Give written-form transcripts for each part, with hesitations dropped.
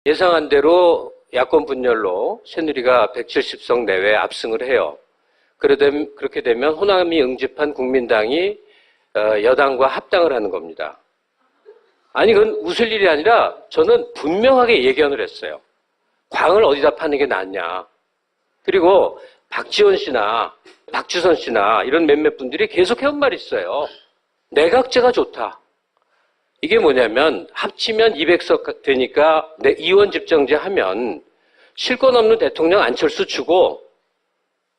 예상한 대로 야권 분열로 새누리가 170석 내외 압승을 해요. 그렇게 되면 호남이 응집한 국민당이 여당과 합당을 하는 겁니다. 아니, 그건 웃을 일이 아니라 저는 분명하게 예견을 했어요. 광을 어디다 파는 게 낫냐. 그리고 박지원 씨나 박주선 씨나 이런 몇몇 분들이 계속 해온 말이 있어요. 내각제가 좋다. 이게 뭐냐면 합치면 200석 되니까 이원 집정제 하면 실권 없는 대통령 안철수 주고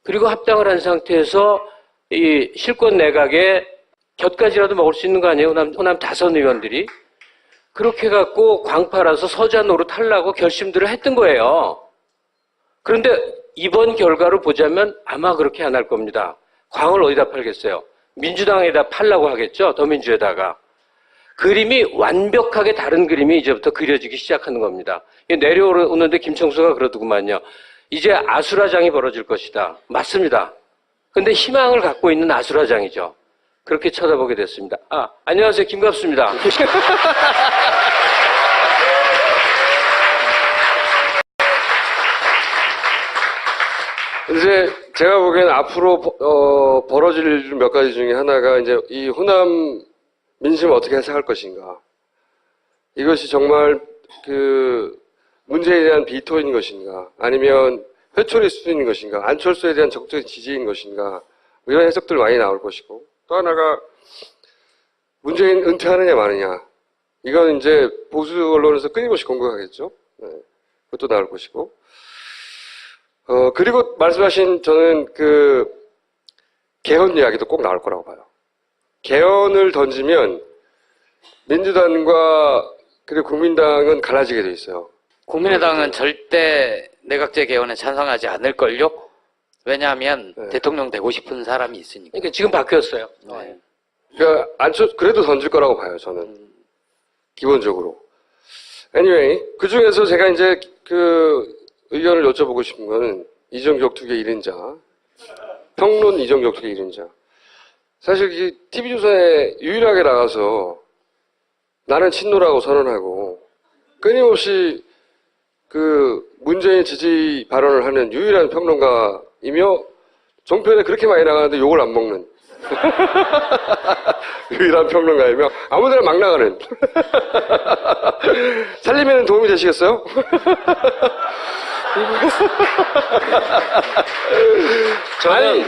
그리고 합당을 한 상태에서 이 실권 내각에 곁가지라도 먹을 수 있는 거 아니에요? 호남 다선 의원들이. 그렇게 해갖고 광 팔아서 서자 노릇 하려고 결심들을 했던 거예요. 그런데 이번 결과로 보자면 아마 그렇게 안 할 겁니다. 광을 어디다 팔겠어요? 민주당에다 팔라고 하겠죠? 더민주에다가. 그림이 완벽하게 다른 그림이 이제부터 그려지기 시작하는 겁니다. 내려오는데 김청수가 그러더구만요. 이제 아수라장이 벌어질 것이다. 맞습니다. 근데 희망을 갖고 있는 아수라장이죠. 그렇게 쳐다보게 됐습니다. 안녕하세요. 김갑수입니다. 이제 제가 보기에는 앞으로 벌어질 일 몇 가지 중에 하나가 이제 이 호남 민심을 어떻게 해석할 것인가. 이것이 정말 문제에 대한 비토인 것인가, 아니면 회초리 수준인 것인가, 안철수에 대한 적극적인 지지인 것인가, 이런 해석들 많이 나올 것이고, 또 하나가 문재인 은퇴하느냐 마느냐. 이건 이제 보수 언론에서 끊임없이 공격하겠죠. 네. 그것도 나올 것이고. 그리고 말씀하신 저는 개헌 이야기도 꼭 나올 거라고 봐요. 개헌을 던지면 민주당과 그리고 국민당은 갈라지게 돼 있어요. 국민의당은 절대 내각제 개헌에 찬성하지 않을걸요? 왜냐하면 네. 대통령 되고 싶은 사람이 있으니까. 그러니까 지금 바뀌었어요. 네. 그러니까 그래도 던질 거라고 봐요, 저는. 기본적으로. Anyway, 그 중에서 제가 이제 의견을 여쭤보고 싶은 거는 이정규 투기의 1인자, 평론 이정규 투기의 1인자. 사실 TV조선에 유일하게 나가서 나는 친노라고 선언하고 끊임없이 문재인 지지 발언을 하는 유일한 평론가이며 종편에 그렇게 많이 나가는데 욕을 안 먹는 유일한 평론가이며 아무데나 막 나가는 살림에는 도움이 되시겠어요? 저는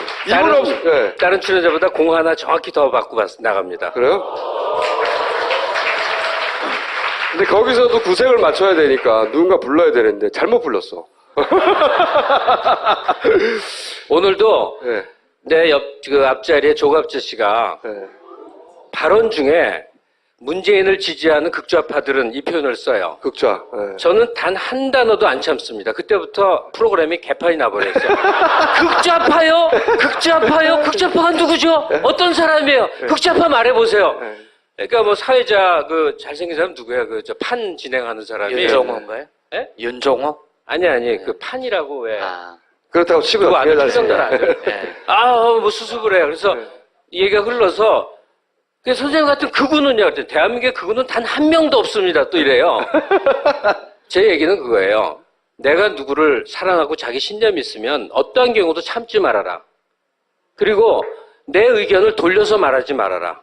네. 다른 출연자보다 공 하나 정확히 더 받고 나갑니다. 그래요? 근데 거기서도 구색을 맞춰야 되니까 누군가 불러야 되는데 잘못 불렀어. 오늘도 네. 내 앞자리에 조갑재 씨가 네. 발언 중에 문재인을 지지하는 극좌파들은 이 표현을 써요. 극좌. 네. 저는 단 한 단어도 안 참습니다. 그때부터 프로그램이 개판이 나버렸어요. 극좌파요? 극좌파요? 극좌파가 누구죠? 어떤 사람이에요? 극좌파 말해보세요. 그러니까 뭐 사회자 잘생긴 사람 누구야? 판 진행하는 사람이. 윤종호인가요? 예? 윤종호? 아니 판이라고 왜? 그렇다고 치고 그거 아는 잘 필성들 아들. 네. 뭐 수습을 해요. 그래서 이 얘기가 흘러서 선생님 같은 그분은요. 그랬더니 대한민국에 그분은 단 한 명도 없습니다. 또 이래요. 제 얘기는 그거예요. 내가 누구를 사랑하고 자기 신념이 있으면 어떠한 경우도 참지 말아라. 그리고 내 의견을 돌려서 말하지 말아라.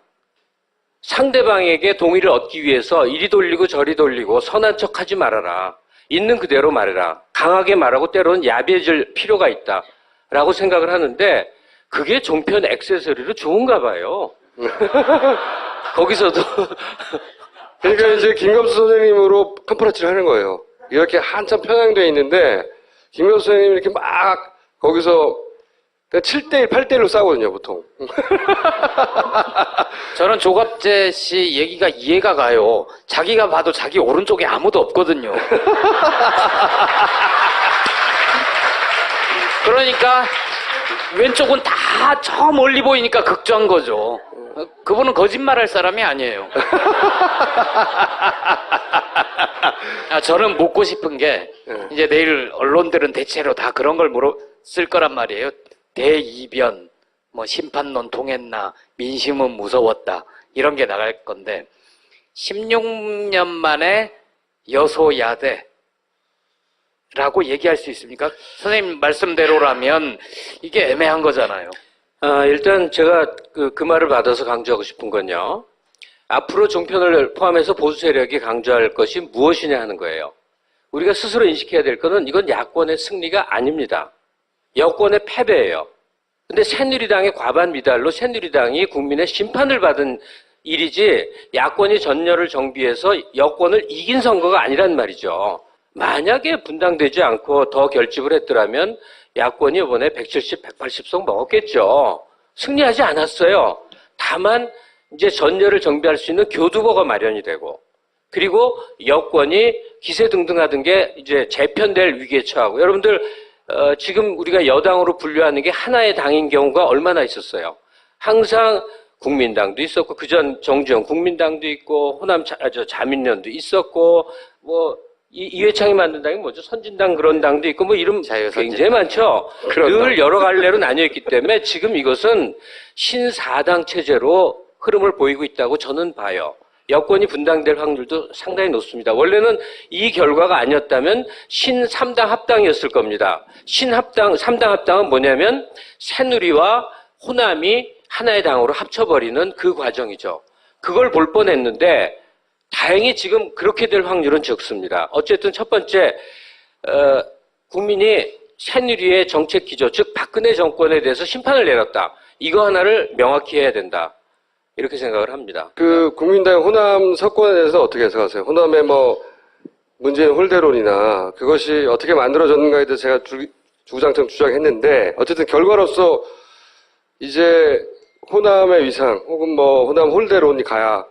상대방에게 동의를 얻기 위해서 이리 돌리고 저리 돌리고 선한 척하지 말아라. 있는 그대로 말해라. 강하게 말하고 때로는 야비해질 필요가 있다. 라고 생각을 하는데 그게 종편 액세서리로 좋은가 봐요. 거기서도 그러니까 이제 김갑수 선생님으로 컨퍼런스를 하는 거예요. 이렇게 한참 편향되어 있는데 김갑수 선생님이 이렇게 막 거기서 7대1, 8대1로 싸우거든요, 보통. 저는 조갑재 씨 얘기가 이해가 가요. 자기가 봐도 자기 오른쪽에 아무도 없거든요. 그러니까 왼쪽은 다 저 멀리 보이니까 극좌인 거죠. 그분은 거짓말할 사람이 아니에요. 저는 묻고 싶은 게 이제 내일 언론들은 대체로 다 그런 걸 물었을 거란 말이에요. 대이변, 심판론 통했나, 민심은 무서웠다, 이런 게 나갈 건데 16년 만에 여소야대 라고 얘기할 수 있습니까? 선생님 말씀대로라면 이게 애매한 거잖아요. 일단 제가 그 말을 받아서 강조하고 싶은 건요. 앞으로 종편을 포함해서 보수 세력이 강조할 것이 무엇이냐 하는 거예요. 우리가 스스로 인식해야 될 것은 이건 야권의 승리가 아닙니다. 여권의 패배예요. 근데 새누리당의 과반 미달로 새누리당이 국민의 심판을 받은 일이지 야권이 전열을 정비해서 여권을 이긴 선거가 아니란 말이죠. 만약에 분당되지 않고 더 결집을 했더라면 야권이 이번에 170, 180석 먹었겠죠. 승리하지 않았어요. 다만 이제 전열을 정비할 수 있는 교두보가 마련이 되고 그리고 여권이 기세등등하던 게 이제 재편될 위기에 처하고 여러분들 지금 우리가 여당으로 분류하는 게 하나의 당인 경우가 얼마나 있었어요. 항상 국민당도 있었고 그전 정주영 국민당도 있고 호남 자민련도 있었고 뭐 이회창이 만든 당이 뭐죠? 선진당 그런 당도 있고 뭐 이름 굉장히 많죠. 늘 여러 갈래로 나뉘어 있기 때문에 지금 이것은 신사당 체제로 흐름을 보이고 있다고 저는 봐요. 여권이 분당될 확률도 상당히 높습니다. 원래는 이 결과가 아니었다면 신3당 합당이었을 겁니다. 신합당, 3당 합당은 뭐냐면 새누리와 호남이 하나의 당으로 합쳐버리는 그 과정이죠. 그걸 볼 뻔했는데 다행히 지금 그렇게 될 확률은 적습니다. 어쨌든 첫 번째 국민이 새누리의 정책 기조, 즉 박근혜 정권에 대해서 심판을 내렸다. 이거 하나를 명확히 해야 된다. 이렇게 생각을 합니다. 그 국민당 호남 석권에 대해서 어떻게 해석하세요? 호남의 뭐 문재인 홀대론이나 그것이 어떻게 만들어졌는가에 대해서 제가 주구장창 주장했는데 어쨌든 결과로서 이제 호남의 위상 혹은 뭐 호남 홀대론이 가야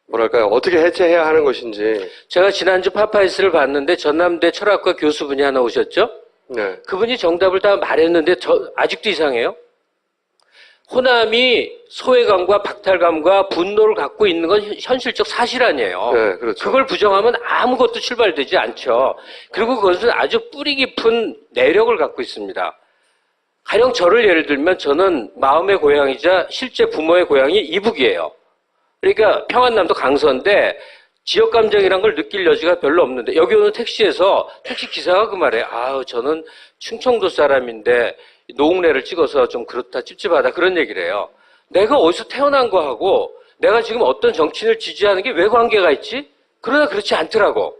뭐랄까요 어떻게 해체해야 하는 것인지. 제가 지난주 파파이스를 봤는데 전남대 철학과 교수분이 하나 오셨죠? 네. 그분이 정답을 다 말했는데 아직도 이상해요. 호남이 소외감과 박탈감과 분노를 갖고 있는 건 현실적 사실 아니에요. 네, 그렇죠. 그걸 부정하면 아무것도 출발되지 않죠. 그리고 그것은 아주 뿌리 깊은 내력을 갖고 있습니다. 가령 저를 예를 들면 저는 마음의 고향이자 실제 부모의 고향이 이북이에요. 그러니까 평안남도 강서인데 지역 감정이란 걸 느낄 여지가 별로 없는데 여기 오는 택시에서 택시 기사가 그 말에 저는 충청도 사람인데 노웅래를 찍어서 좀 그렇다 찝찝하다 그런 얘기를 해요. 내가 어디서 태어난 거하고 내가 지금 어떤 정치인을 지지하는 게 왜 관계가 있지? 그러나 그렇지 않더라고.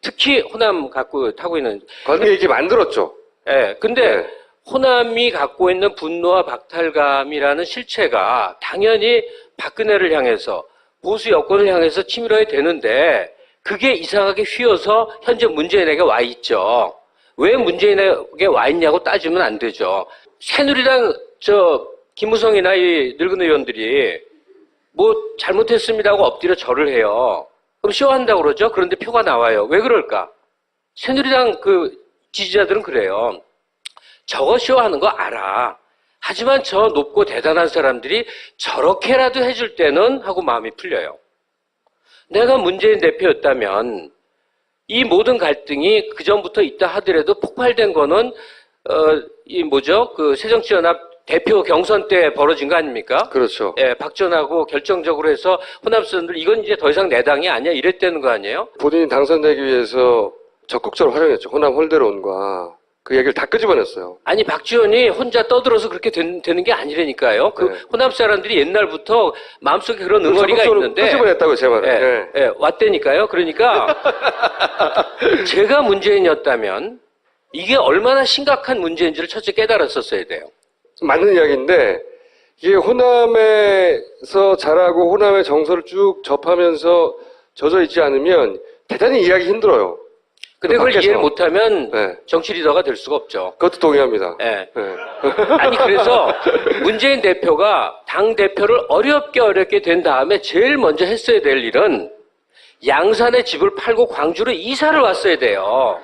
특히 호남 갖고 타고 있는 관계 있게 만들었죠. 예. 근데 네. 호남이 갖고 있는 분노와 박탈감이라는 실체가 당연히 박근혜를 향해서 보수 여권을 향해서 치밀어야 되는데 그게 이상하게 휘어서 현재 문재인에게 와 있죠. 왜 문재인에게 와 있냐고 따지면 안 되죠. 새누리당 김무성이나 이 늙은 의원들이 뭐 잘못했습니다 하고 엎드려 절을 해요. 그럼 쇼한다고 그러죠. 그런데 표가 나와요. 왜 그럴까? 새누리당 그 지지자들은 그래요. 저거 쇼하는 거 알아. 하지만 저 높고 대단한 사람들이 저렇게라도 해줄 때는 하고 마음이 풀려요. 내가 문재인 대표였다면 이 모든 갈등이 그전부터 있다 하더라도 폭발된 거는 그 새정치연합 대표 경선 때 벌어진 거 아닙니까? 그렇죠. 예, 박전하고 결정적으로 해서 호남 사람들 이건 이제 더 이상 내 당이 아니야 이랬다는 거 아니에요? 본인이 당선되기 위해서 적극적으로 활용했죠. 호남 홀대론과 그 얘기를 다 끄집어냈어요. 아니 박지원이 혼자 떠들어서 그렇게 되는 게 아니라니까요. 그 네. 호남 사람들이 옛날부터 마음속에 그런 응어리가 있는데 끄집어냈다고요, 제 말은. 예, 예, 왔다니까요. 그러니까 제가 문재인이었다면 이게 얼마나 심각한 문제인지를 첫째 깨달았었어야 돼요. 맞는 이야기인데 이게 호남에서 자라고 호남의 정서를 쭉 접하면서 젖어 있지 않으면 대단히 이해하기 힘들어요. 근데 그걸 밖에서. 이해를 못하면 네. 정치 리더가 될 수가 없죠. 그것도 동의합니다. 예. 네. 아니 그래서 문재인 대표가 당 대표를 어렵게 된 다음에 제일 먼저 했어야 될 일은 양산의 집을 팔고 광주로 이사를 왔어야 돼요.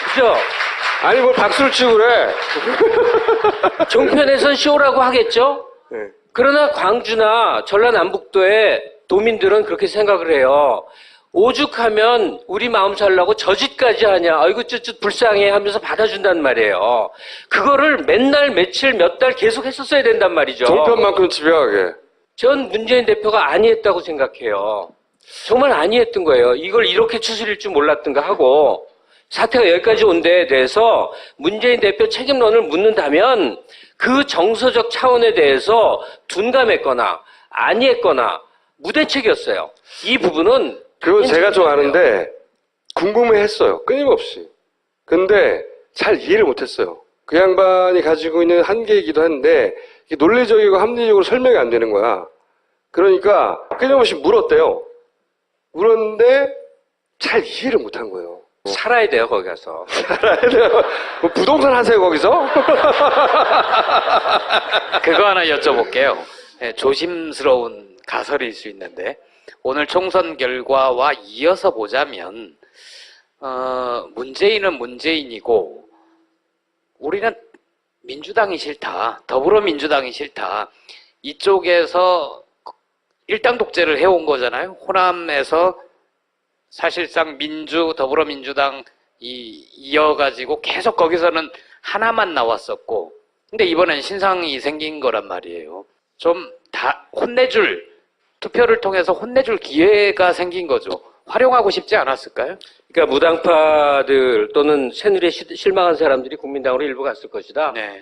그죠? 아니 뭘 박수를 치고 그래. 종편에선 쇼라고 하겠죠? 네. 그러나 광주나 전라남북도의 도민들은 그렇게 생각을 해요. 오죽하면 우리 마음 살라고 저 짓까지 하냐. 아이고 쯧쯧 불쌍해 하면서 받아준단 말이에요. 그거를 맨날 며칠 몇 달 계속 했었어야 된단 말이죠. 종편만큼 집요하게. 전 문재인 대표가 아니했다고 생각해요. 정말 아니했던 거예요. 이걸 이렇게 추스릴 줄 몰랐던가 하고 사태가 여기까지 온 데에 대해서 문재인 대표 책임론을 묻는다면 그 정서적 차원에 대해서 둔감했거나 아니했거나 무대책이었어요. 이 부분은 그건 제가 좀 아는데 궁금해했어요. 끊임없이. 근데 잘 이해를 못했어요. 그 양반이 가지고 있는 한계이기도 한데 이게 논리적이고 합리적으로 설명이 안 되는 거야. 그러니까 끊임없이 물었대요. 물었는데 잘 이해를 못한 거예요. 살아야 돼요, 거기 가서. 뭐 부동산 하세요, 거기서? 그거 하나 여쭤볼게요. 예, 조심스러운 가설일 수 있는데 오늘 총선 결과와 이어서 보자면 문재인은 문재인이고 우리는 민주당이 싫다, 더불어민주당이 싫다, 이쪽에서 일당 독재를 해온 거잖아요. 호남에서 사실상 더불어민주당 이어가지고 계속 거기서는 하나만 나왔었고, 근데 이번엔 신상이 생긴 거란 말이에요. 좀 다 투표를 통해서 혼내줄 기회가 생긴 거죠. 활용하고 싶지 않았을까요? 그러니까 무당파들 또는 새누리에 실망한 사람들이 국민당으로 일부 갔을 것이다. 네.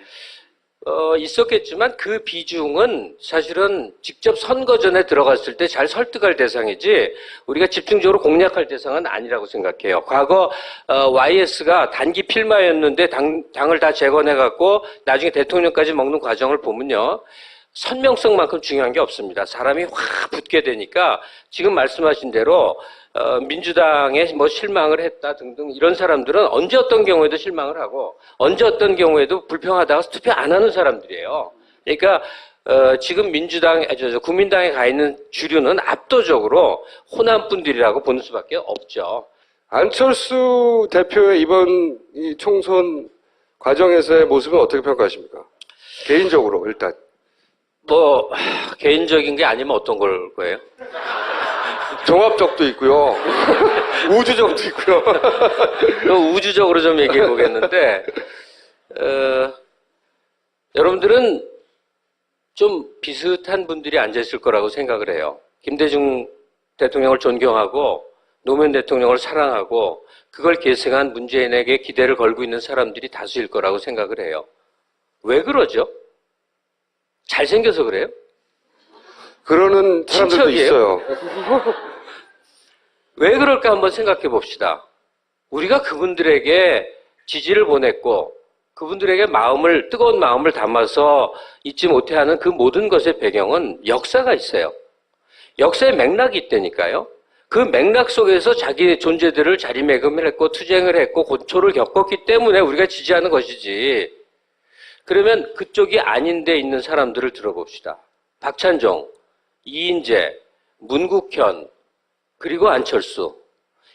있었겠지만 그 비중은 사실은 직접 선거 전에 들어갔을 때 잘 설득할 대상이지 우리가 집중적으로 공략할 대상은 아니라고 생각해요. 과거 YS가 단기 필마였는데 당을 다 재건해갖고 나중에 대통령까지 먹는 과정을 보면요. 선명성만큼 중요한 게 없습니다. 사람이 확 붙게 되니까 지금 말씀하신 대로 민주당에 뭐 실망을 했다 등등 이런 사람들은 언제 어떤 경우에도 실망을 하고 언제 어떤 경우에도 불평하다가 투표 안 하는 사람들이에요. 그러니까 지금 국민당에 가 있는 주류는 압도적으로 호남 분들이라고 보는 수밖에 없죠. 안철수 대표의 이번 이 총선 과정에서의 모습은 어떻게 평가하십니까? 개인적으로 일단. 뭐 개인적인 게 아니면 어떤 걸 거예요? 종합적도 있고요. 우주적도 있고요. 우주적으로 좀 얘기해 보겠는데 여러분들은 좀 비슷한 분들이 앉아있을 거라고 생각을 해요. 김대중 대통령을 존경하고 노무현 대통령을 사랑하고 그걸 계승한 문재인에게 기대를 걸고 있는 사람들이 다수일 거라고 생각을 해요. 왜 그러죠? 잘생겨서 그래요? 그러는 사람들도 친척이에요? 있어요. 왜 그럴까 한번 생각해 봅시다. 우리가 그분들에게 지지를 보냈고 그분들에게 뜨거운 마음을 담아서 잊지 못해하는 그 모든 것의 배경은 역사가 있어요. 역사의 맥락이 있다니까요. 그 맥락 속에서 자기의 존재들을 자리매김을 했고 투쟁을 했고 고초를 겪었기 때문에 우리가 지지하는 것이지. 그러면 그쪽이 아닌 데 있는 사람들을 들어봅시다. 박찬종, 이인재, 문국현, 그리고 안철수.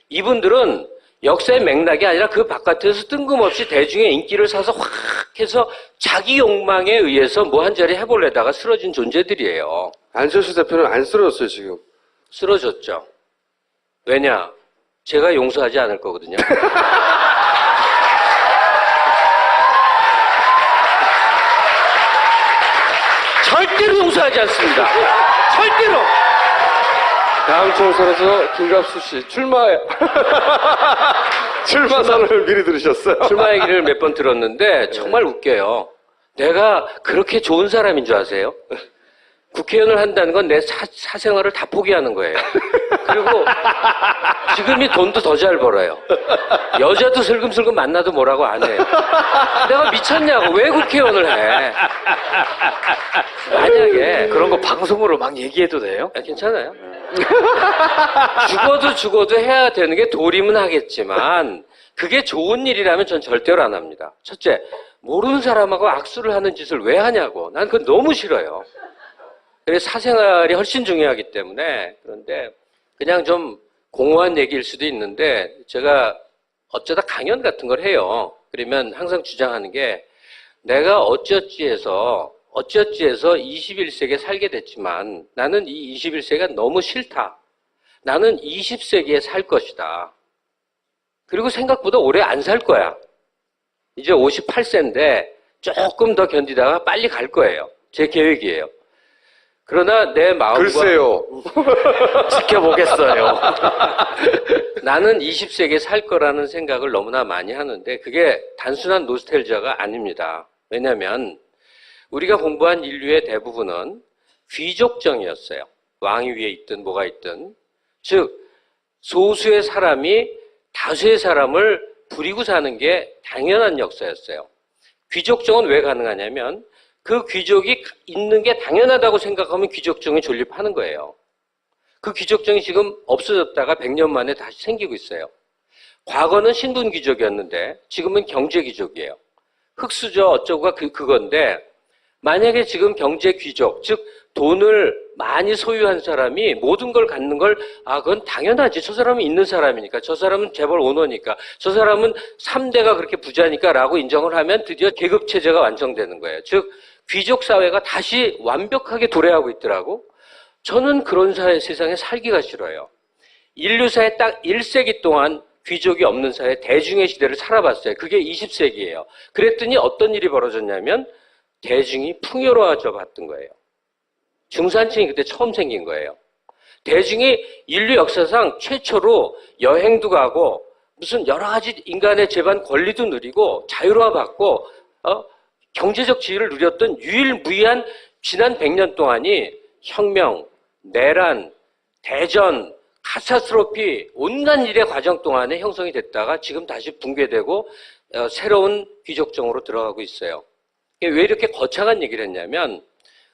이분들은 역사의 맥락이 아니라 그 바깥에서 뜬금없이 대중의 인기를 사서 확 해서 자기 욕망에 의해서 뭐 한 자리 해보려다가 쓰러진 존재들이에요. 안철수 대표는 안 쓰러졌어요, 지금. 쓰러졌죠. 왜냐? 제가 용서하지 않을 거거든요. 절대로 용서하지 않습니다. 절대로! 다음 총선에서 김갑수 씨 출마 선언을 미리 들으셨어요? 출마 얘기를 몇 번 들었는데 정말 웃겨요. 내가 그렇게 좋은 사람인 줄 아세요? 국회의원을 한다는 건 내 사생활을 다 포기하는 거예요. 그리고 지금이 돈도 더 잘 벌어요. 여자도 슬금슬금 만나도 뭐라고 안 해요. 내가 미쳤냐고. 왜 국회의원을 해? 만약에 그런 거 방송으로 막 얘기해도 돼요? 괜찮아요. 죽어도 해야 되는 게 도리면 하겠지만 그게 좋은 일이라면 전 절대로 안 합니다. 첫째, 모르는 사람하고 악수를 하는 짓을 왜 하냐고. 난 그건 너무 싫어요. 그래서 사생활이 훨씬 중요하기 때문에. 그런데 그냥 좀 공허한 얘기일 수도 있는데 제가 어쩌다 강연 같은 걸 해요. 그러면 항상 주장하는 게 내가 어찌어찌해서 21세기에 살게 됐지만 나는 이 21세기가 너무 싫다. 나는 20세기에 살 것이다. 그리고 생각보다 오래 안 살 거야. 이제 58세인데 조금 더 견디다가 빨리 갈 거예요. 제 계획이에요. 그러나 내 마음과 글쎄요. 지켜보겠어요. 나는 20세기에 살 거라는 생각을 너무나 많이 하는데 그게 단순한 노스텔지아가 아닙니다. 왜냐하면 우리가 공부한 인류의 대부분은 귀족정이었어요. 왕위 위에 있든 뭐가 있든. 즉 소수의 사람이 다수의 사람을 부리고 사는 게 당연한 역사였어요. 귀족정은 왜 가능하냐면 그 귀족이 있는 게 당연하다고 생각하면 귀족정이 존립하는 거예요. 그 귀족정이 지금 없어졌다가 100년 만에 다시 생기고 있어요. 과거는 신분 귀족이었는데 지금은 경제 귀족이에요. 흙수저 어쩌고가 그건데 만약에 지금 경제 귀족, 즉 돈을 많이 소유한 사람이 모든 걸 갖는 걸 그건 당연하지. 저 사람은 있는 사람이니까. 저 사람은 재벌 오너니까. 저 사람은 3대가 그렇게 부자니까 라고 인정을 하면 드디어 계급체제가 완성되는 거예요. 즉 귀족 사회가 다시 완벽하게 도래하고 있더라고. 저는 그런 세상에 살기가 싫어요. 인류사에 딱 1세기 동안 귀족이 없는 사회 대중의 시대를 살아봤어요. 그게 20세기예요. 그랬더니 어떤 일이 벌어졌냐면 대중이 풍요로워져 봤던 거예요. 중산층이 그때 처음 생긴 거예요. 대중이 인류 역사상 최초로 여행도 가고 무슨 여러 가지 인간의 재반 권리도 누리고 자유로워 받고 경제적 지위를 누렸던 유일무이한 지난 100년 동안이 혁명, 내란, 대전, 카타스트로피 온갖 일의 과정 동안에 형성이 됐다가 지금 다시 붕괴되고 새로운 귀족정으로 들어가고 있어요. 왜 이렇게 거창한 얘기를 했냐면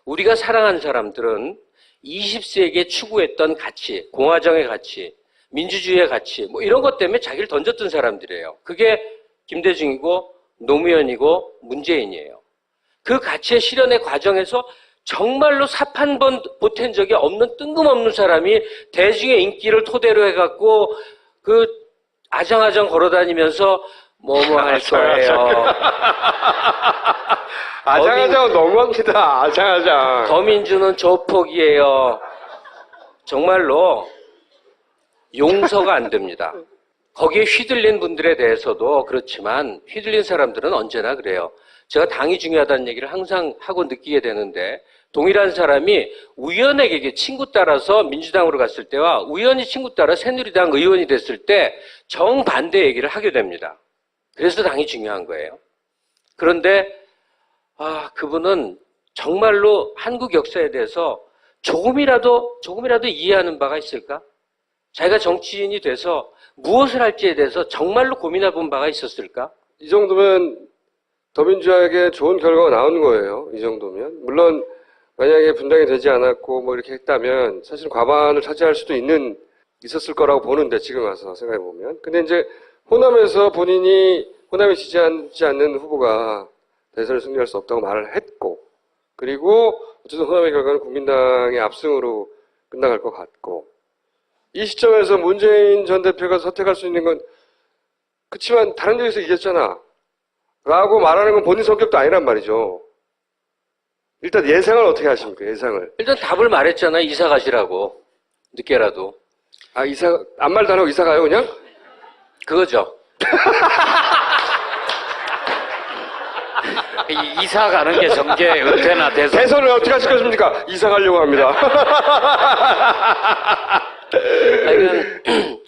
우리가 사랑하는 사람들은 20세기에 추구했던 가치, 공화정의 가치, 민주주의의 가치 뭐 이런 것 때문에 자기를 던졌던 사람들이에요. 그게 김대중이고 노무현이고 문재인이에요. 그 가치의 실현의 과정에서 정말로 삽 한 번 보탠 적이 없는 뜬금없는 사람이 대중의 인기를 토대로 해갖고 그 아장아장 걸어다니면서 뭐뭐 할 거예요. 아장아장 너무합니다. 아장아장. 더민주는 조폭이에요. 정말로 용서가 안 됩니다. 거기에 휘둘린 분들에 대해서도 그렇지만 휘둘린 사람들은 언제나 그래요. 제가 당이 중요하다는 얘기를 항상 하고 느끼게 되는데 동일한 사람이 우연하게 친구 따라서 민주당으로 갔을 때와 우연히 친구 따라 새누리당 의원이 됐을 때 정반대 얘기를 하게 됩니다. 그래서 당이 중요한 거예요. 그런데 그분은 정말로 한국 역사에 대해서 조금이라도 이해하는 바가 있을까? 자기가 정치인이 돼서 무엇을 할지에 대해서 정말로 고민해 본 바가 있었을까? 이 정도면 더민주에게 좋은 결과가 나오는 거예요. 이 정도면. 물론 만약에 분당이 되지 않았고 뭐 이렇게 했다면 사실 과반을 차지할 수도 있었을 거라고 보는데 지금 와서 생각해 보면. 근데 이제 호남에서 본인이 호남에 지지하지 않는 후보가 대선을 승리할 수 없다고 말을 했고, 그리고 어쨌든 호남의 결과는 국민당의 압승으로 끝나갈 것 같고, 이 시점에서 문재인 전 대표가 선택할 수 있는 건 그치만 다른 데에서 이겼잖아 라고 말하는 건 본인 성격도 아니란 말이죠. 일단 예상을 어떻게 하십니까? 예상을. 일단 답을 말했잖아요. 이사 가시라고. 늦게라도. 아무 말도 안 하고 이사 가요 그냥? 그거죠. 이사 가는 게 정계 은퇴나 대선. 대선을 어떻게 하실 것입니까? 이사 가려고 합니다. 하여간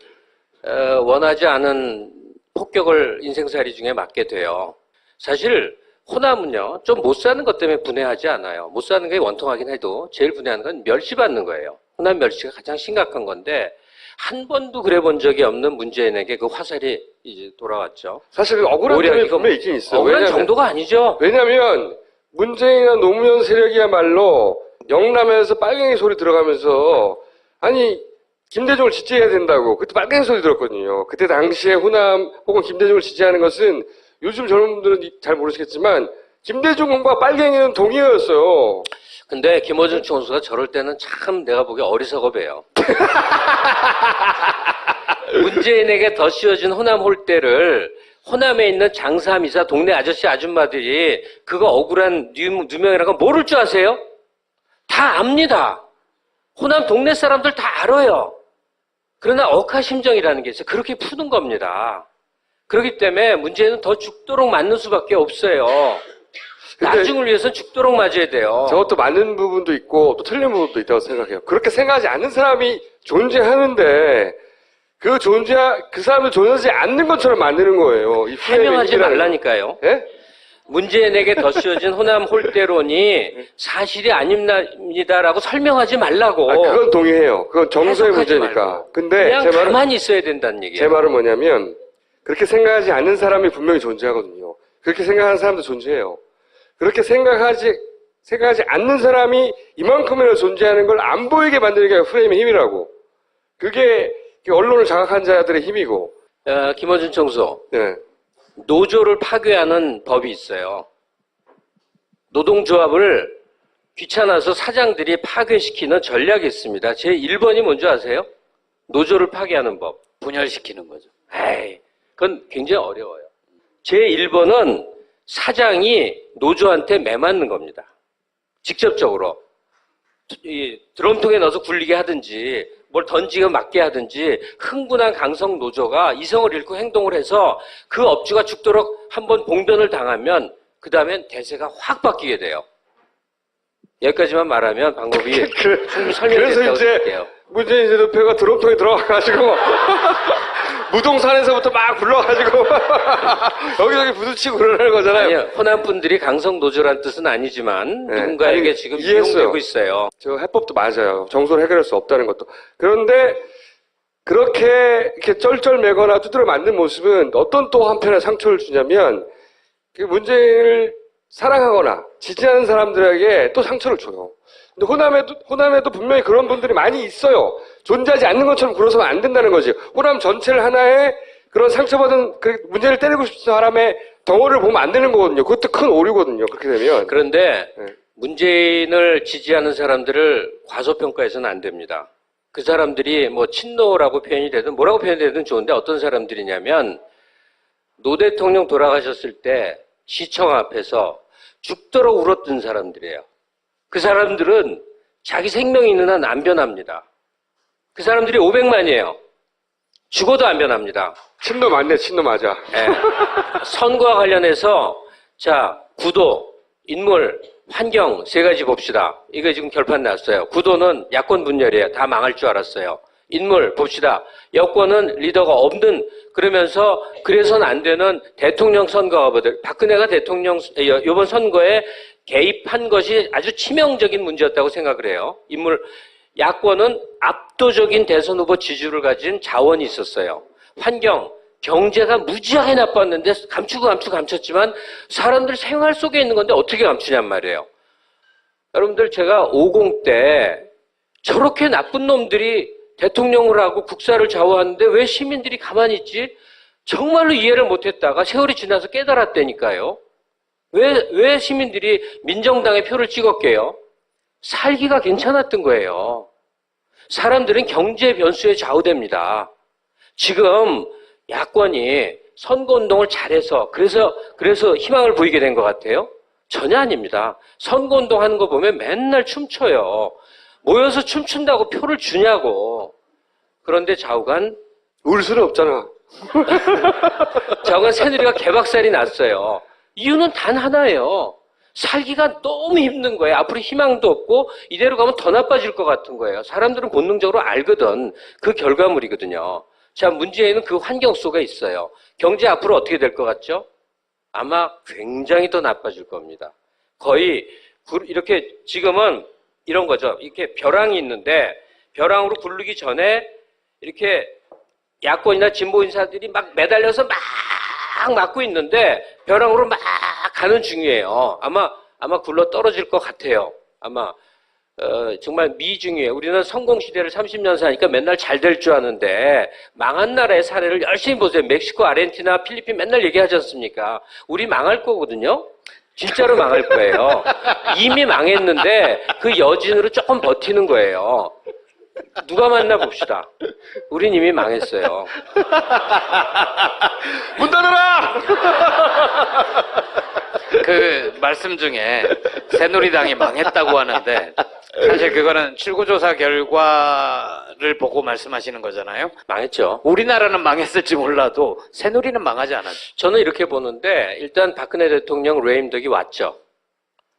원하지 않은 폭격을 인생살이 중에 맞게 돼요. 사실 호남은요, 좀 못 사는 것 때문에 분해하지 않아요. 못 사는 게 원통하긴 해도 제일 분해하는 건 멸시받는 거예요. 호남 멸시가 가장 심각한 건데 한 번도 그래 본 적이 없는 문재인에게 그 화살이 이제 돌아왔죠. 사실 억울한 점이 분명히 있긴 있어요. 억울한 정도가 아니죠. 왜냐면 문재인이나 노무현 세력이야말로 영남에서 빨갱이 소리 들어가면서 아니 김대중을 지지해야 된다고 그때 빨갱이 소리 들었거든요. 그때 당시에 호남 혹은 김대중을 지지하는 것은 요즘 젊은 분들은 잘 모르시겠지만 김대중과 빨갱이는 동의어였어요. 근데 김어준 총수가 저럴 때는 참 내가 보기에 어리석어 봬요. 문재인에게 더 씌워진 호남 홀대를 호남에 있는 장사, 미사, 동네 아저씨, 아줌마들이 그거 억울한 누명이라는 거 모를 줄 아세요? 다 압니다. 호남 동네 사람들 다 알아요. 그러나 억하심정이라는 게 있어요. 그렇게 푸는 겁니다. 그렇기 때문에 문제는 더 죽도록 맞는 수밖에 없어요. 나중을 위해서 죽도록 맞아야 돼요. 저것도 맞는 부분도 있고 또 틀린 부분도 있다고 생각해요. 그렇게 생각하지 않는 사람이 존재하는데 그 사람을 존재하지 않는 것처럼 만드는 거예요. 이 프레임의 해명하지 힘이라는 거. 말라니까요. 예? 문재인에게 덧씌워진 호남 홀대론이 사실이 아닙니다라고 설명하지 말라고. 그건 동의해요. 그건 정서의 해석하지 문제니까. 말고. 근데 그냥 제 말은, 가만히 있어야 된다는 얘기예요. 제 말은 뭐냐면, 그렇게 생각하지 않는 사람이 분명히 존재하거든요. 그렇게 생각하는 사람도 존재해요. 그렇게 생각하지 않는 사람이 이만큼이나 존재하는 걸 안 보이게 만드는 게 프레임의 힘이라고. 그게 언론을 장악한 자들의 힘이고. 김어준 총수. 네. 노조를 파괴하는 법이 있어요. 노동조합을 귀찮아서 사장들이 파괴시키는 전략이 있습니다. 제 1번이 뭔지 아세요? 노조를 파괴하는 법. 분열시키는 거죠. 에이, 그건 굉장히 어려워요. 제 1번은 사장이 노조한테 매맞는 겁니다. 직접적으로. 이 드럼통에 넣어서 굴리게 하든지 뭘 던지고 맞게 하든지 흥분한 강성 노조가 이성을 잃고 행동을 해서 그 업주가 죽도록 한번 봉변을 당하면 그 다음엔 대세가 확 바뀌게 돼요. 여기까지만 말하면 방법이 충분히 설명이 그래서 됐다고 이제 생각해요. 문재인 대표가 드럼통에 들어가가지고 무동산에서부터 막 굴러가지고 여기저기 부딪히고 그러는 거잖아요. 아니요, 호남 분들이 강성 노조란 뜻은 아니지만 네. 누군가에게 아니, 지금 이해했어요. 이용되고 있어요. 저 해법도 맞아요. 정서를 해결할 수 없다는 것도. 그런데 그렇게 이렇게 쩔쩔매거나 두드려 맞는 모습은 어떤 또 한편에 상처를 주냐면 그 문재인을 사랑하거나 지지하는 사람들에게 또 상처를 줘요. 근데 호남에도 분명히 그런 분들이 많이 있어요. 존재하지 않는 것처럼 굴어서는 안 된다는 거지. 호남 전체를 하나의 그런 상처받은 문재인을 때리고 싶은 사람의 덩어리를 보면 안 되는 거거든요. 그것도 큰 오류거든요. 그렇게 되면. 그런데 네. 문재인을 지지하는 사람들을 과소평가해서는 안 됩니다. 그 사람들이 뭐 친노라고 표현이 되든 뭐라고 표현이 되든 좋은데 어떤 사람들이냐면 노 대통령 돌아가셨을 때 시청 앞에서 죽도록 울었던 사람들이에요. 그 사람들은 자기 생명이 있는 한 안 변합니다. 그 사람들이 500만이에요. 죽어도 안 변합니다. 친노 맞네, 친노 맞아. 예. 선거와 관련해서 자 구도, 인물, 환경 세 가지 봅시다. 이거 지금 결판 났어요. 구도는 야권 분열이에요. 다 망할 줄 알았어요. 인물 봅시다. 여권은 리더가 없는 그러면서 그래서는 안 되는 대통령 선거거든. 박근혜가 대통령 이번 선거에 개입한 것이 아주 치명적인 문제였다고 생각을 해요. 인물 야권은 압도적인 대선 후보 지지율을 가진 자원이 있었어요. 환경, 경제가 무지하게 나빴는데 감췄지만 사람들 생활 속에 있는 건데 어떻게 감추냔 말이에요. 여러분들 제가 50 때 저렇게 나쁜 놈들이 대통령을 하고 국사를 좌우하는데 왜 시민들이 가만히 있지? 정말로 이해를 못했다가 세월이 지나서 깨달았다니까요. 왜 시민들이 민정당에 표를 찍었게요? 살기가 괜찮았던 거예요. 사람들은 경제 변수에 좌우됩니다. 지금 야권이 선거운동을 잘해서 그래서 희망을 보이게 된 것 같아요? 전혀 아닙니다. 선거운동 하는 거 보면 맨날 춤춰요. 모여서 춤춘다고 표를 주냐고. 그런데 좌우간 울 수는 없잖아. 좌우간 새누리가 개박살이 났어요. 이유는 단 하나예요. 살기가 너무 힘든 거예요. 앞으로 희망도 없고 이대로 가면 더 나빠질 것 같은 거예요. 사람들은 본능적으로 알거든. 그 결과물이거든요. 자, 문제는 그 환경 속에 있어요. 경제 앞으로 어떻게 될 것 같죠? 아마 굉장히 더 나빠질 겁니다. 거의 이렇게 지금은 이런 거죠. 이렇게 벼랑이 있는데 벼랑으로 굴르기 전에 이렇게 야권이나 진보 인사들이 막 매달려서 막 막고 있는데 벼랑으로 막 가는 중이에요. 아마 굴러 떨어질 것 같아요. 아마 정말 미중이에요. 우리는 성공 시대를 30년 사니까 맨날 잘 될 줄 아는데 망한 나라의 사례를 열심히 보세요. 멕시코, 아르헨티나, 필리핀 맨날 얘기하지 않습니까? 우리 망할 거거든요. 진짜로 망할 거예요. 이미 망했는데 그 여진으로 조금 버티는 거예요. 누가 맞나 봅시다. 우린 이미 망했어요. 문 닫아라! 그 말씀 중에 새누리당이 망했다고 하는데 사실 그거는 출구조사 결과를 보고 말씀하시는 거잖아요. 망했죠. 우리나라는 망했을지 몰라도 새누리는 망하지 않았죠. 저는 이렇게 보는데 일단 박근혜 대통령 레임덕이 왔죠.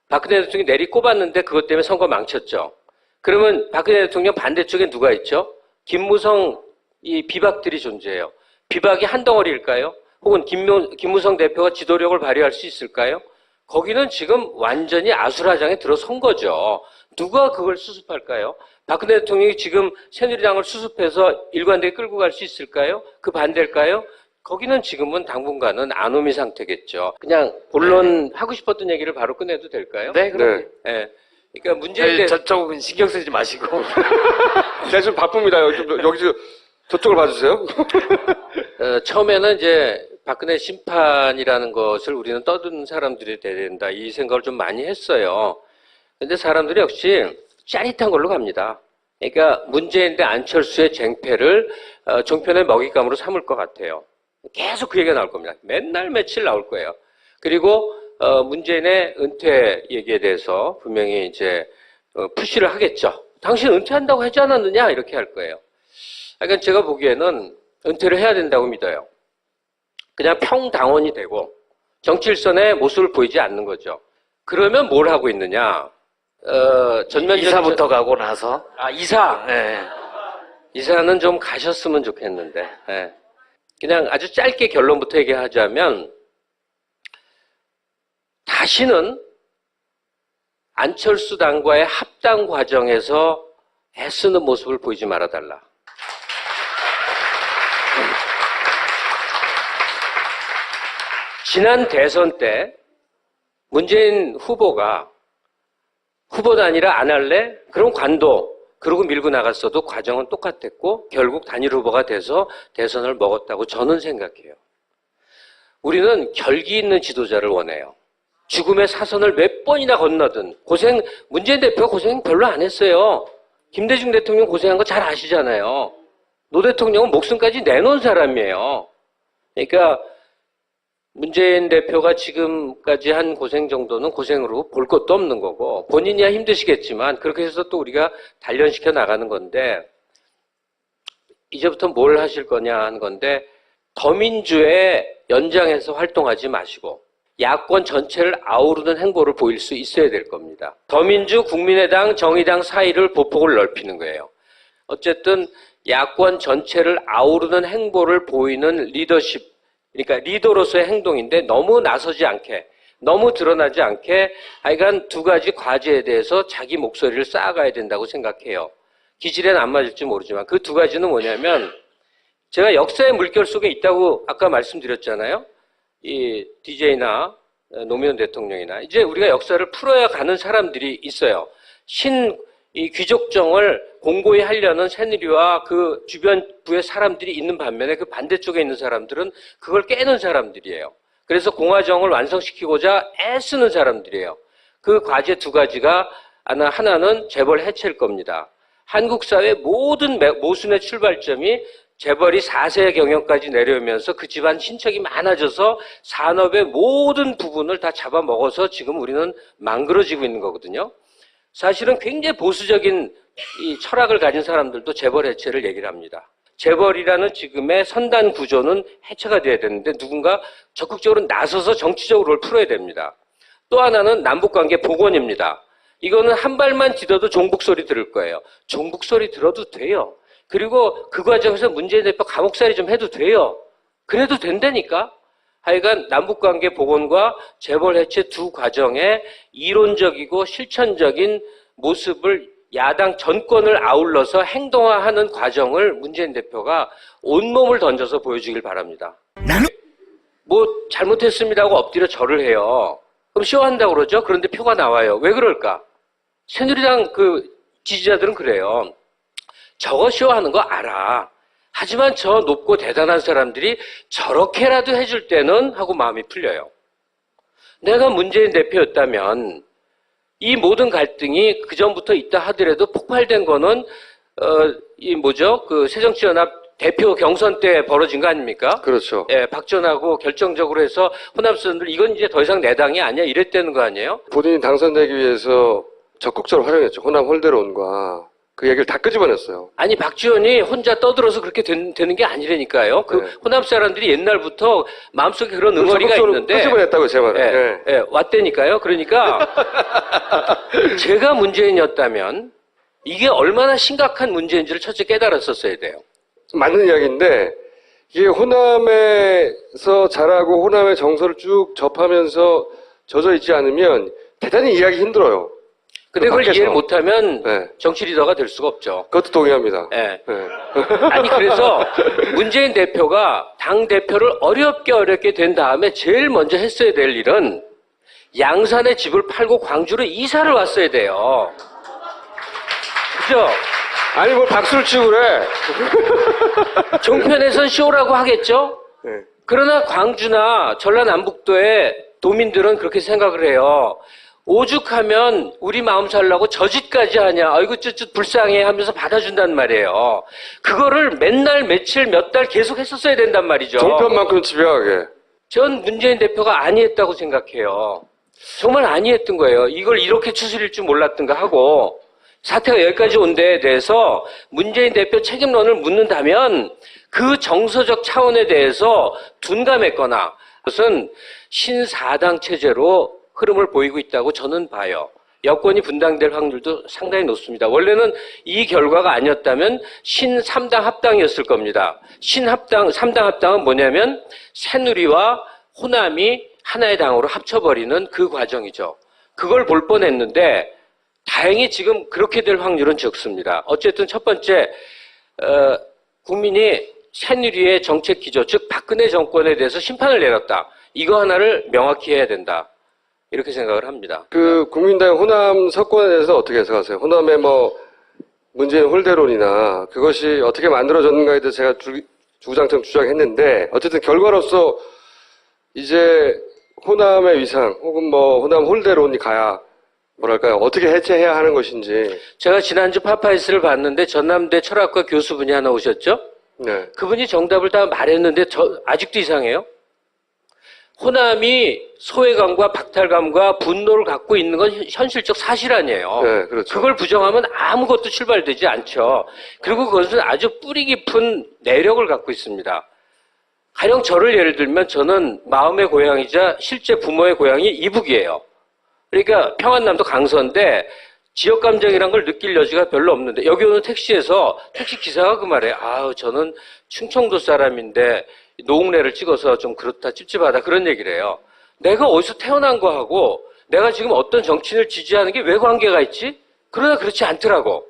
박근혜 대통령이 내리 꼽았는데 그것 때문에 선거 망쳤죠. 그러면 박근혜 대통령 반대쪽에 누가 있죠? 김무성 이 비박들이 존재해요. 비박이 한 덩어리일까요? 혹은 김무성 대표가 지도력을 발휘할 수 있을까요? 거기는 지금 완전히 아수라장에 들어선 거죠. 누가 그걸 수습할까요? 박근혜 대통령이 지금 새누리당을 수습해서 일관되게 끌고 갈 수 있을까요? 그 반대일까요? 거기는 지금은 당분간은 아노미 상태겠죠. 그냥 본론 하고 싶었던 얘기를 바로 끝내도 될까요? 네, 그럼. 예. 그러니까 문제는 저쪽은 신경 쓰지 마시고. 제가 좀 바쁩니다. 여기 저쪽을 봐주세요. 처음에는 이제 박근혜 심판이라는 것을 우리는 떠드는 사람들이 돼야 된다. 이 생각을 좀 많이 했어요. 근데 사람들이 역시 짜릿한 걸로 갑니다. 그러니까 문재인 대 안철수의 쟁패를 종편의 먹잇감으로 삼을 것 같아요. 계속 그 얘기가 나올 겁니다. 맨날 며칠 나올 거예요. 그리고 문재인의 은퇴 얘기에 대해서 분명히 이제 푸시를 하겠죠. 당신 은퇴한다고 하지 않았느냐? 이렇게 할 거예요. 그러니까 제가 보기에는 은퇴를 해야 된다고 믿어요. 그냥 평당원이 되고 정치 일선의 모습을 보이지 않는 거죠. 그러면 뭘 하고 있느냐? 이사부터 가고 나서. 이사. 네. 이사는 좀 가셨으면 좋겠는데. 예. 그냥 아주 짧게 결론부터 얘기하자면 다시는 안철수 당과의 합당 과정에서 애쓰는 모습을 보이지 말아달라. 지난 대선 때 문재인 후보가 후보도 아니라 안 할래? 그럼 관도. 그러고 밀고 나갔어도 과정은 똑같았고 결국 단일 후보가 돼서 대선을 먹었다고 저는 생각해요. 우리는 결기 있는 지도자를 원해요. 죽음의 사선을 몇 번이나 건너든 문재인 대표가 고생 별로 안 했어요. 김대중 대통령 고생한 거 잘 아시잖아요. 노 대통령은 목숨까지 내놓은 사람이에요. 그러니까 문재인 대표가 지금까지 한 고생 정도는 고생으로 볼 것도 없는 거고 본인이야 힘드시겠지만 그렇게 해서 또 우리가 단련시켜 나가는 건데 이제부터 뭘 하실 거냐 하는 건데 더민주의 연장에서 활동하지 마시고 야권 전체를 아우르는 행보를 보일 수 있어야 될 겁니다. 더민주, 국민의당, 정의당 사이를 보폭을 넓히는 거예요. 어쨌든 야권 전체를 아우르는 행보를 보이는 리더십, 그러니까 리더로서의 행동인데 너무 나서지 않게, 너무 드러나지 않게 하여간 두 가지 과제에 대해서 자기 목소리를 쌓아가야 된다고 생각해요. 기질에는 안 맞을지 모르지만 그 두 가지는 뭐냐면 제가 역사의 물결 속에 있다고 아까 말씀드렸잖아요. 이 DJ나 노무현 대통령이나 이제 우리가 역사를 풀어야 가는 사람들이 있어요. 이 귀족정을 공고히 하려는 새누리와 그 주변부의 사람들이 있는 반면에 그 반대쪽에 있는 사람들은 그걸 깨는 사람들이에요. 그래서 공화정을 완성시키고자 애쓰는 사람들이에요. 그 과제 두 가지가 하나는 재벌 해체일 겁니다. 한국 사회 모든 모순의 출발점이 재벌이 4세 경영까지 내려오면서 그 집안 친척이 많아져서 산업의 모든 부분을 다 잡아먹어서 지금 우리는 망그러지고 있는 거거든요. 사실은 굉장히 보수적인 이 철학을 가진 사람들도 재벌 해체를 얘기를 합니다. 재벌이라는 지금의 선단 구조는 해체가 돼야 되는데 누군가 적극적으로 나서서 정치적으로 그걸 풀어야 됩니다. 또 하나는 남북관계 복원입니다. 이거는 한 발만 디뎌도 종북 소리 들을 거예요. 종북 소리 들어도 돼요. 그리고 그 과정에서 문재인 대표 감옥살이 좀 해도 돼요. 그래도 된다니까. 하여간 남북관계 복원과 재벌 해체 두 과정의 이론적이고 실천적인 모습을 야당 전권을 아울러서 행동화하는 과정을 문재인 대표가 온몸을 던져서 보여주길 바랍니다. 뭐 잘못했습니다 하고 엎드려 절을 해요. 그럼 쇼한다고 그러죠? 그런데 표가 나와요. 왜 그럴까? 새누리당 그 지지자들은 그래요. 저거 쇼하는 거 알아. 하지만 저 높고 대단한 사람들이 저렇게라도 해줄 때는 하고 마음이 풀려요. 내가 문재인 대표였다면 이 모든 갈등이 그전부터 있다 하더라도 폭발된 거는 그 새정치연합 대표 경선 때 벌어진 거 아닙니까? 그렇죠. 예, 박전하고 결정적으로 해서 호남수원들 이건 이제 더 이상 내 당이 아니야 이랬다는 거 아니에요? 본인이 당선되기 위해서 적극적으로 활용했죠. 호남 홀대론과 그 얘기를 다 끄집어냈어요. 아니 박지원이 혼자 떠들어서 그렇게 되는 게 아니라니까요. 그 네. 호남 사람들이 옛날부터 마음속에 그런 응어리가 있는데 끄집어냈다고요, 제 말은. 예, 예, 왔다니까요. 그러니까 제가 문재인이었다면 이게 얼마나 심각한 문제인지를 첫째 깨달았었어야 돼요. 맞는 이야기인데 이게 호남에서 자라고 호남의 정서를 쭉 접하면서 젖어 있지 않으면 대단히 이해하기 힘들어요. 근데 그걸 밖에서. 이해를 못하면 네. 정치 리더가 될 수가 없죠. 그것도 동의합니다. 예. 네. 아니 그래서 문재인 대표가 당 대표를 어렵게 된 다음에 제일 먼저 했어야 될 일은 양산의 집을 팔고 광주로 이사를 왔어야 돼요. 그죠? 아니 뭘 박수를 치고 그래. 종편에선 쇼라고 하겠죠? 네. 그러나 광주나 전라남북도의 도민들은 그렇게 생각을 해요. 오죽하면 우리 마음 살라고 저 짓까지 하냐, 아이고 쯧쯧 불쌍해 하면서 받아준단 말이에요. 그거를 맨날 며칠 몇 달 계속 했었어야 된단 말이죠. 종편만큼 집요하게. 전 문재인 대표가 아니했다고 생각해요. 정말 아니했던 거예요. 이걸 이렇게 추스릴 줄 몰랐던가 하고 사태가 여기까지 온 데에 대해서 문재인 대표 책임론을 묻는다면 그 정서적 차원에 대해서 둔감했거나 그것은 신사당 체제로 흐름을 보이고 있다고 저는 봐요. 여권이 분당될 확률도 상당히 높습니다. 원래는 이 결과가 아니었다면 신3당 합당이었을 겁니다. 신3당 합당은 뭐냐면 새누리와 호남이 하나의 당으로 합쳐버리는 그 과정이죠. 그걸 볼 뻔했는데 다행히 지금 그렇게 될 확률은 적습니다. 어쨌든 첫 번째 국민이 새누리의 정책 기조, 즉 박근혜 정권에 대해서 심판을 내렸다. 이거 하나를 명확히 해야 된다. 이렇게 생각을 합니다. 그 국민당 호남 석권에 대해서 어떻게 해석하세요? 호남의 뭐 문재인 홀대론이나 그것이 어떻게 만들어졌는가에 대해서 제가 주구장창 주장했는데 어쨌든 결과로서 이제 호남의 위상 혹은 뭐 호남 홀대론이 가야 뭐랄까요? 어떻게 해체해야 하는 것인지. 제가 지난주 파파이스를 봤는데 전남대 철학과 교수분이 하나 오셨죠? 네. 그분이 정답을 다 말했는데 아직도 이상해요. 호남이 소외감과 박탈감과 분노를 갖고 있는 건 현실적 사실 아니에요. 네, 그렇죠. 그걸 부정하면 아무것도 출발되지 않죠. 그리고 그것은 아주 뿌리 깊은 내력을 갖고 있습니다. 가령 저를 예를 들면 저는 마음의 고향이자 실제 부모의 고향이 이북이에요. 그러니까 평안남도 강서인데 지역 감정이란 걸 느낄 여지가 별로 없는데 여기 오는 택시에서 택시 기사가 그 말에 아우 저는 충청도 사람인데 노웅래를 찍어서 좀 그렇다 찝찝하다 그런 얘기를 해요. 내가 어디서 태어난 거하고 내가 지금 어떤 정치인을 지지하는 게 왜 관계가 있지? 그러나 그렇지 않더라고.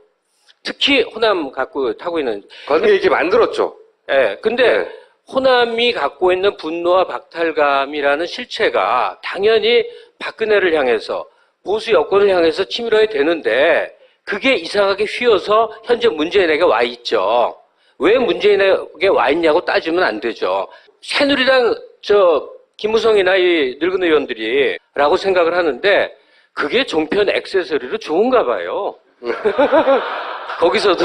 특히 호남 갖고 타고 있는 관계 있게 만들었죠. 예. 근데 네. 호남이 갖고 있는 분노와 박탈감이라는 실체가 당연히 박근혜를 향해서 보수 여권을 향해서 치밀어야 되는데 그게 이상하게 휘어서 현재 문재인에게 와 있죠. 왜 문재인에게 와 있냐고 따지면 안 되죠. 새누리당 김무성이나 이 늙은 의원들이 라고 생각을 하는데 그게 종편 액세서리로 좋은가 봐요. 거기서도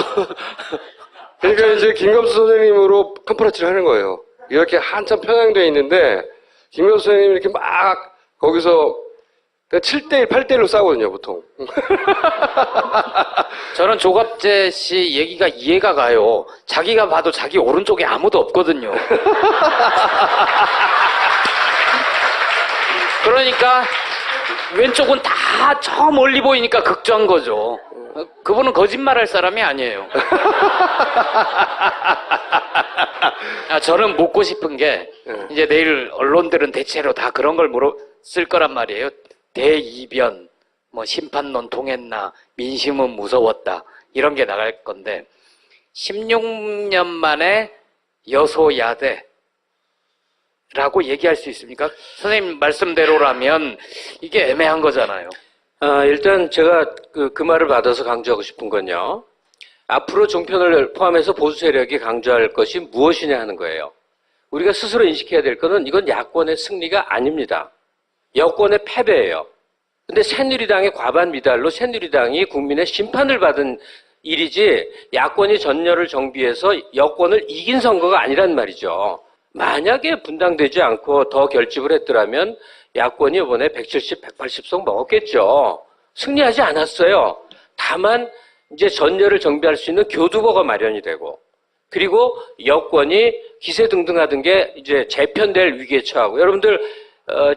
그러니까 이제 김갑수 선생님으로 컴퍼라치를 하는 거예요. 이렇게 한참 편향되어 있는데 김갑수 선생님이 이렇게 막 거기서 7대1, 8대1로 싸우거든요, 보통. 저는 조갑재 씨 얘기가 이해가 가요. 자기가 봐도 자기 오른쪽에 아무도 없거든요. 그러니까 왼쪽은 다 저 멀리 보이니까 극조한 거죠. 그분은 거짓말할 사람이 아니에요. 저는 묻고 싶은 게 이제 내일 언론들은 대체로 다 그런 걸 물었을 거란 말이에요. 대이변, 뭐 심판론 통했나, 민심은 무서웠다 이런 게 나갈 건데 16년 만에 여소야대라고 얘기할 수 있습니까? 선생님 말씀대로라면 이게 애매한 거잖아요. 일단 제가 그 말을 받아서 강조하고 싶은 건요. 앞으로 종편을 포함해서 보수 세력이 강조할 것이 무엇이냐 하는 거예요. 우리가 스스로 인식해야 될 것은 이건 야권의 승리가 아닙니다. 여권의 패배예요. 근데 새누리당의 과반 미달로 새누리당이 국민의 심판을 받은 일이지 야권이 전열을 정비해서 여권을 이긴 선거가 아니란 말이죠. 만약에 분당되지 않고 더 결집을 했더라면 야권이 이번에 170, 180석 먹었겠죠. 승리하지 않았어요. 다만 이제 전열을 정비할 수 있는 교두보가 마련이 되고 그리고 여권이 기세등등하던 게 이제 재편될 위기에 처하고 여러분들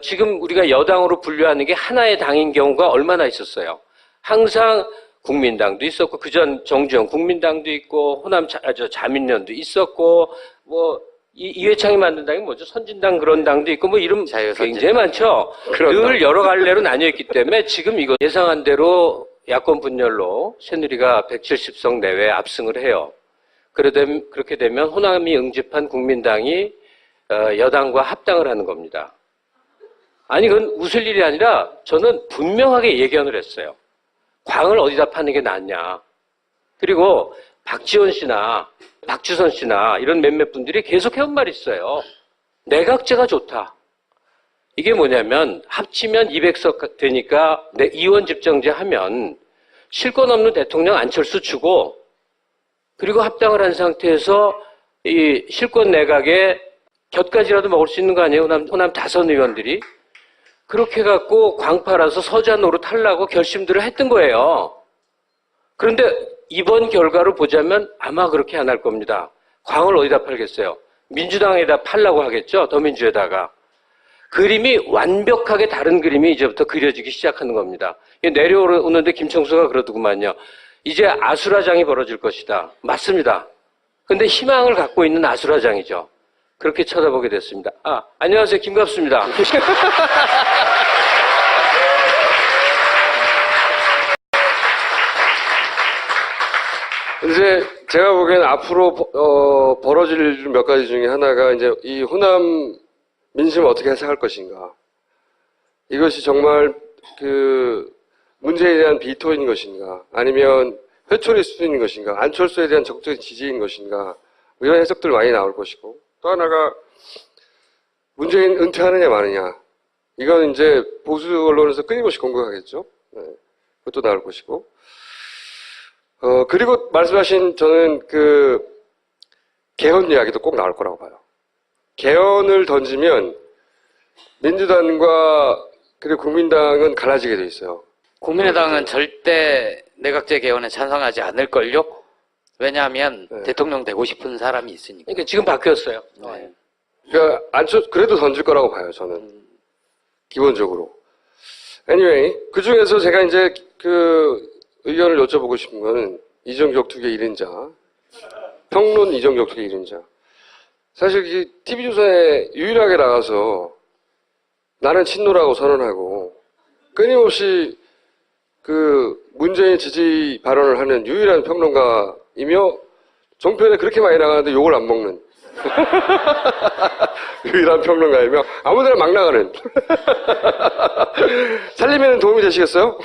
지금 우리가 여당으로 분류하는 게 하나의 당인 경우가 얼마나 있었어요. 항상 국민당도 있었고 그전 정주영 국민당도 있고 호남 자민련도 있었고 뭐 이회창이 만든 당이 뭐죠? 선진당 그런 당도 있고 뭐 이름 굉장히 많죠. 늘 여러 갈래로 나뉘어 있기 때문에 지금 이거 예상한 대로 야권 분열로 새누리가 170석 내외 압승을 해요. 그렇게 되면 호남이 응집한 국민당이 여당과 합당을 하는 겁니다. 아니 그건 웃을 일이 아니라 저는 분명하게 예견을 했어요. 광을 어디다 파는 게 낫냐. 그리고 박지원 씨나 박주선 씨나 이런 몇몇 분들이 계속 해온 말이 있어요. 내각제가 좋다. 이게 뭐냐면 합치면 200석 되니까 이원 집정제 하면 실권 없는 대통령 안철수 주고 그리고 합당을 한 상태에서 이 실권 내각에 곁가지라도 먹을 수 있는 거 아니에요? 호남 다선 의원들이. 그렇게 해갖고 광 팔아서 서자 노릇 하려고 결심들을 했던 거예요. 그런데 이번 결과로 보자면 아마 그렇게 안 할 겁니다. 광을 어디다 팔겠어요? 민주당에다 팔라고 하겠죠? 더민주에다가. 그림이 완벽하게 다른 그림이 이제부터 그려지기 시작하는 겁니다. 내려오는데 김청수가 그러더구만요. 이제 아수라장이 벌어질 것이다. 맞습니다. 근데 희망을 갖고 있는 아수라장이죠. 그렇게 쳐다보게 됐습니다. 안녕하세요. 김갑수입니다. 이제 제가 보기에는 앞으로 벌어질 일 몇 가지 중에 하나가 이제 이 호남 민심을 어떻게 해석할 것인가. 이것이 정말 그 문제에 대한 비토인 것인가, 아니면 회초리 수준인 것인가, 안철수에 대한 적극적인 지지인 것인가, 이런 해석들 많이 나올 것이고, 또 하나가 문재인 은퇴하느냐 마느냐. 이건 이제 보수 언론에서 끊임없이 공격하겠죠. 네. 그것도 나올 것이고. 그리고 말씀하신 저는 그 개헌 이야기도 꼭 나올 거라고 봐요. 개헌을 던지면 민주당과 그리고 국민당은 갈라지게 돼 있어요. 국민의당은 절대 내각제 개헌에 찬성하지 않을걸요? 왜냐하면 네. 대통령 되고 싶은 사람이 있으니까. 그러니까 지금 바뀌었어요. 네. 그러니까 그래도 던질 거라고 봐요, 저는. 기본적으로. Anyway, 그 중에서 제가 이제 그 의견을 여쭤보고 싶은 거는 이정규 격투기의 1인자, 평론 이정규 격투기의 1인자. 사실 이 TV조선에 유일하게 나가서 나는 친노라고 선언하고 끊임없이 그 문재인 지지 발언을 하는 유일한 평론가이며 종편에 그렇게 많이 나가는데 욕을 안 먹는 유일한 평론가이며 아무데나 막 나가는 살림에는 도움이 되시겠어요?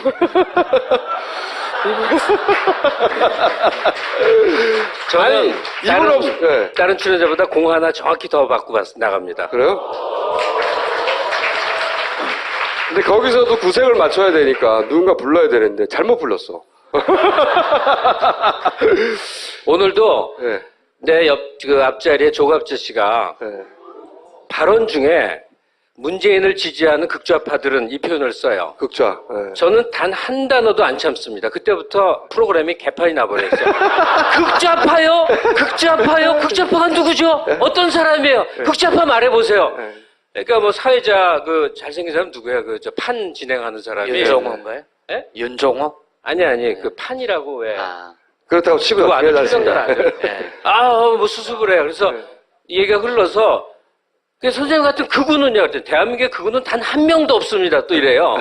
저는 이분 네. 다른 출연자보다 공 하나 정확히 더 받고 나갑니다. 그래요? 근데 거기서도 구색을 맞춰야 되니까 누군가 불러야 되는데 잘못 불렀어. 오늘도 네. 내 그 앞자리에 조갑재 씨가 네. 발언 중에 문재인을 지지하는 극좌파들은 이 표현을 써요. 극좌. 네. 저는 단 한 단어도 안 참습니다. 그때부터 프로그램이 개판이 나버렸어요. 극좌파요? 극좌파요? 극좌파가 누구죠? 어떤 사람이에요? 극좌파 말해보세요. 그러니까 뭐 사회자 그 잘생긴 사람 누구야? 그 저 판 진행하는 사람이 윤종호인가요? 예? 윤종호? 아니 그 판이라고 왜? 그렇다고 치고 그거 아는 나가지 출연들 않습니다. 아들? 뭐 수습을 해요. 그래서 이 얘기가 흘러서 그 선생님 같은 그분은요. 그랬더니 대한민국에 그분은 단 한 명도 없습니다. 또 이래요.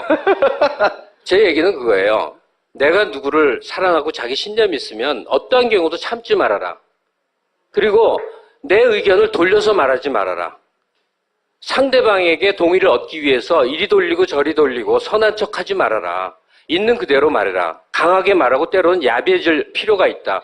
제 얘기는 그거예요. 내가 누구를 사랑하고 자기 신념이 있으면 어떠한 경우도 참지 말아라. 그리고 내 의견을 돌려서 말하지 말아라. 상대방에게 동의를 얻기 위해서 이리 돌리고 저리 돌리고 선한 척하지 말아라. 있는 그대로 말해라. 강하게 말하고 때로는 야비해질 필요가 있다.